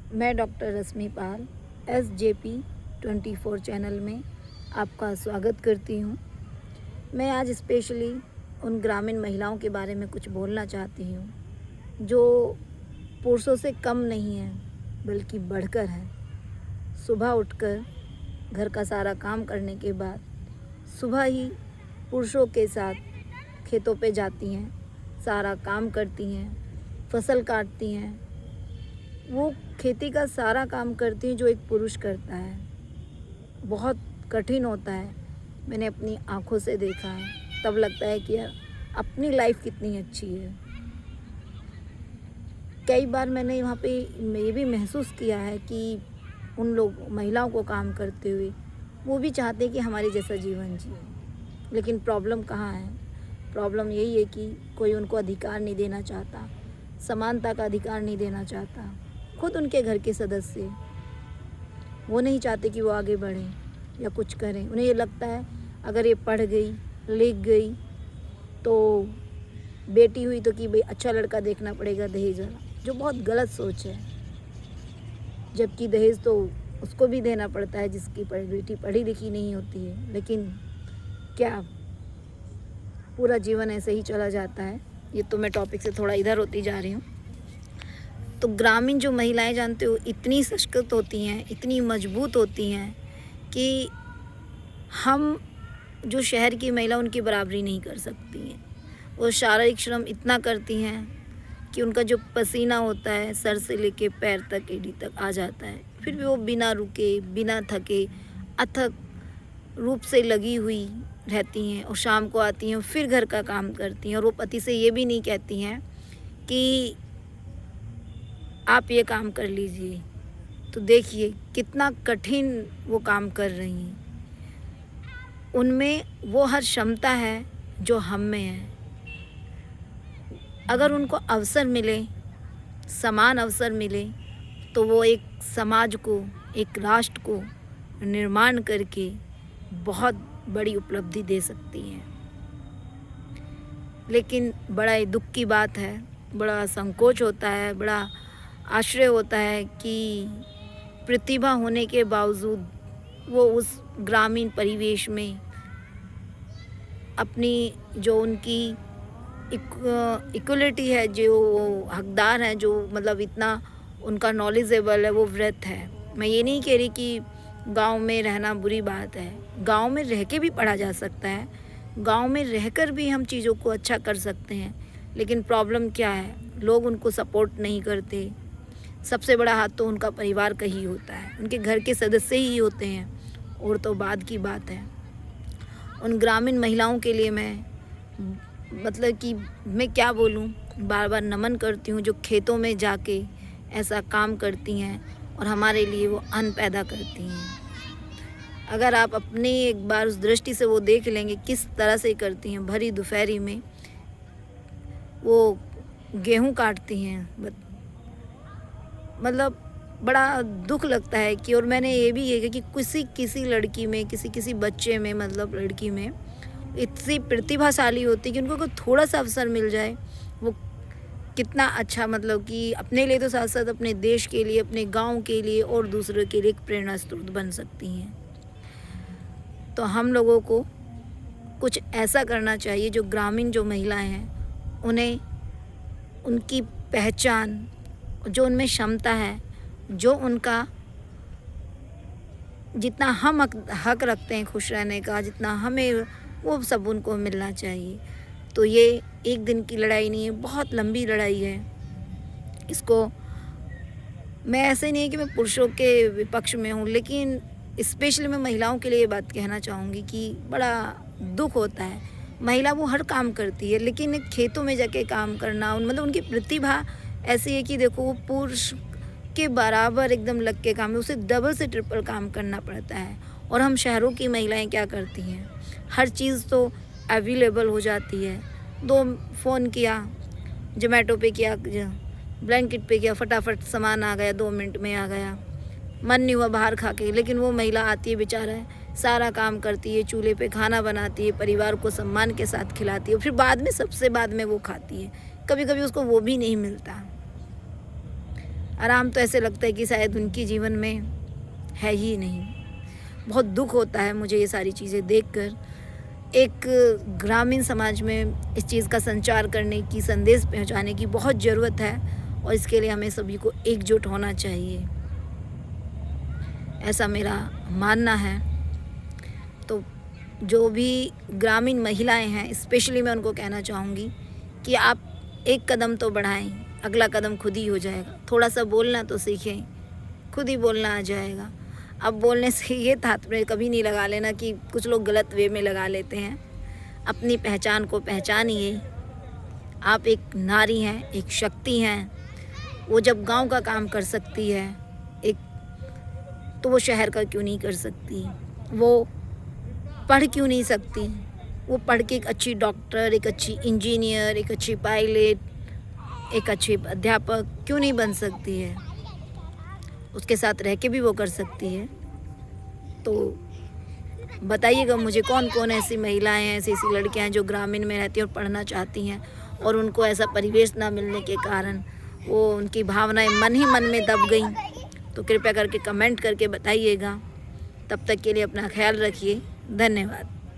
मैं डॉक्टर रश्मि पाल SJP 24 channel में आपका स्वागत करती हूँ। मैं आज स्पेशली उन ग्रामीण महिलाओं के बारे में कुछ बोलना चाहती हूँ जो पुरुषों से कम नहीं है बल्कि बढ़कर है। सुबह उठकर घर का सारा काम करने के बाद सुबह ही पुरुषों के साथ खेतों पे जाती हैं, सारा काम करती हैं, फसल काटती हैं। वो खेती का सारा काम करती हैं जो एक पुरुष करता है। बहुत कठिन होता है, मैंने अपनी आँखों से देखा है। तब लगता है कि यार अपनी लाइफ कितनी अच्छी है। कई बार मैंने वहाँ पे ये भी महसूस किया है कि उन लोग महिलाओं को काम करते हुए वो भी चाहते हैं कि हमारे जैसा जीवन जिए, लेकिन प्रॉब्लम कहाँ है? प्रॉब्लम यही है कि कोई उनको अधिकार नहीं देना चाहता, समानता का अधिकार नहीं देना चाहता। खुद उनके घर के सदस्य वो नहीं चाहते कि वो आगे बढ़ें या कुछ करें। उन्हें ये लगता है अगर ये पढ़ गई, लिख गई तो बेटी हुई तो कि भाई अच्छा लड़का देखना पड़ेगा दहेज वाला, जो बहुत गलत सोच है। जबकि दहेज तो उसको भी देना पड़ता है जिसकी बेटी पढ़ी लिखी नहीं होती है, लेकिन क्या पूरा जीवन ऐसे ही चला जाता है? ये तो मैं टॉपिक से थोड़ा इधर होती जा रही हूँ। तो ग्रामीण जो महिलाएं जानते हो इतनी सशक्त होती हैं, इतनी मजबूत होती हैं कि हम जो शहर की महिला उनकी बराबरी नहीं कर सकती हैं। वो शारीरिक श्रम इतना करती हैं कि उनका जो पसीना होता है सर से लेके पैर तक, एड़ी तक आ जाता है। फिर भी वो बिना रुके, बिना थके, अथक रूप से लगी हुई रहती हैं और शाम को आती हैं फिर घर का काम करती हैं। और वो पति से ये भी नहीं कहती हैं कि आप ये काम कर लीजिए। तो देखिए कितना कठिन वो काम कर रही हैं। उनमें वो हर क्षमता है जो हम में है। अगर उनको अवसर मिले, समान अवसर मिले, तो वो एक समाज को, एक राष्ट्र को निर्माण करके बहुत बड़ी उपलब्धि दे सकती हैं। लेकिन बड़ा ही दुख की बात है, बड़ा संकोच होता है, बड़ा आश्चर्य होता है कि प्रतिभा होने के बावजूद वो उस ग्रामीण परिवेश में अपनी जो उनकी इक्वलिटी है, जो हकदार हैं, जो मतलब इतना उनका नॉलेजेबल है, वो वृद्ध है। मैं ये नहीं कह रही कि गांव में रहना बुरी बात है, गांव में रह के भी पढ़ा जा सकता है, गांव में रहकर भी हम चीज़ों को अच्छा कर सकते हैं। लेकिन प्रॉब्लम क्या है? लोग उनको सपोर्ट नहीं करते। सबसे बड़ा हाथ तो उनका परिवार का ही होता है, उनके घर के सदस्य ही होते हैं, और तो बाद की बात है। उन ग्रामीण महिलाओं के लिए मैं मतलब कि मैं क्या बोलूँ, बार बार नमन करती हूँ जो खेतों में जाके ऐसा काम करती हैं और हमारे लिए वो अन्न पैदा करती हैं। अगर आप अपनी एक बार उस दृष्टि से वो देख लेंगे किस तरह से करती हैं। भरी दोपहरी में वो गेहूँ काटती हैं, मतलब बड़ा दुख लगता है कि। और मैंने ये भी ये कि किसी लड़की में, किसी बच्चे में, मतलब लड़की में इतनी प्रतिभाशाली होती है कि उनको अगर थोड़ा सा अवसर मिल जाए वो कितना अच्छा, मतलब कि अपने लिए तो साथ साथ अपने देश के लिए, अपने गांव के लिए और दूसरों के लिए एक प्रेरणा स्रोत बन सकती हैं। तो हम लोगों को कुछ ऐसा करना चाहिए जो ग्रामीण जो महिलाएं हैं उन्हें उनकी पहचान, जो उनमें क्षमता है, जो उनका जितना हम हक रखते हैं खुश रहने का, जितना हमें, वो सब उनको मिलना चाहिए। तो ये एक दिन की लड़ाई नहीं है, बहुत लंबी लड़ाई है। इसको मैं ऐसे नहीं है कि मैं पुरुषों के विपक्ष में हूँ, लेकिन स्पेशली मैं महिलाओं के लिए ये बात कहना चाहूँगी कि बड़ा दुख होता है। महिला वो हर काम करती है, लेकिन खेतों में जाके काम करना, मतलब उनकी प्रतिभा ऐसी है कि देखो वो पुरुष के बराबर एकदम लग के काम है, उसे डबल से ट्रिपल काम करना पड़ता है। और हम शहरों की महिलाएं क्या करती हैं, हर चीज़ तो अवेलेबल हो जाती है। 2 फ़ोन किया, जोमेटो पे किया, ब्लैंकेट पे किया, फटाफट सामान आ गया, 2 मिनट में आ गया। मन नहीं हुआ बाहर खा के, लेकिन वो महिला आती है बेचारा है, सारा काम करती है, चूल्हे पे खाना बनाती है, परिवार को सम्मान के साथ खिलाती है, फिर सबसे बाद में वो खाती है। कभी कभी उसको वो भी नहीं मिलता। आराम तो ऐसे लगता है कि शायद उनके जीवन में है ही नहीं। बहुत दुख होता है मुझे ये सारी चीज़ें देखकर। एक ग्रामीण समाज में इस चीज़ का संचार करने की, संदेश पहुंचाने की बहुत ज़रूरत है और इसके लिए हमें सभी को एकजुट होना चाहिए, ऐसा मेरा मानना है। तो जो भी ग्रामीण महिलाएं हैं, स्पेशली मैं उनको कहना चाहूँगी कि आप एक कदम तो बढ़ाएं, अगला कदम खुद ही हो जाएगा। थोड़ा सा बोलना तो सीखें, खुद ही बोलना आ जाएगा। अब बोलने से ये तात्पर्य कभी नहीं लगा लेना कि कुछ लोग गलत वे में लगा लेते हैं। अपनी पहचान को पहचानिए। आप एक नारी हैं, एक शक्ति हैं। वो जब गांव का काम कर सकती है एक, तो वो शहर का क्यों नहीं कर सकती? वो पढ़ क्यों नहीं सकती? वो पढ़ के एक अच्छी डॉक्टर, एक अच्छी इंजीनियर, एक अच्छी पायलट, एक अच्छी अध्यापक क्यों नहीं बन सकती है? उसके साथ रह के भी वो कर सकती है। तो बताइएगा मुझे कौन कौन ऐसी महिलाएं हैं, ऐसी ऐसी लड़कियां हैं जो ग्रामीण में रहती हैं और पढ़ना चाहती हैं और उनको ऐसा परिवेश ना मिलने के कारण वो उनकी भावनाएं मन ही मन में दब गई। तो कृपया करके कमेंट करके बताइएगा। तब तक के लिए अपना ख्याल रखिए। धन्यवाद।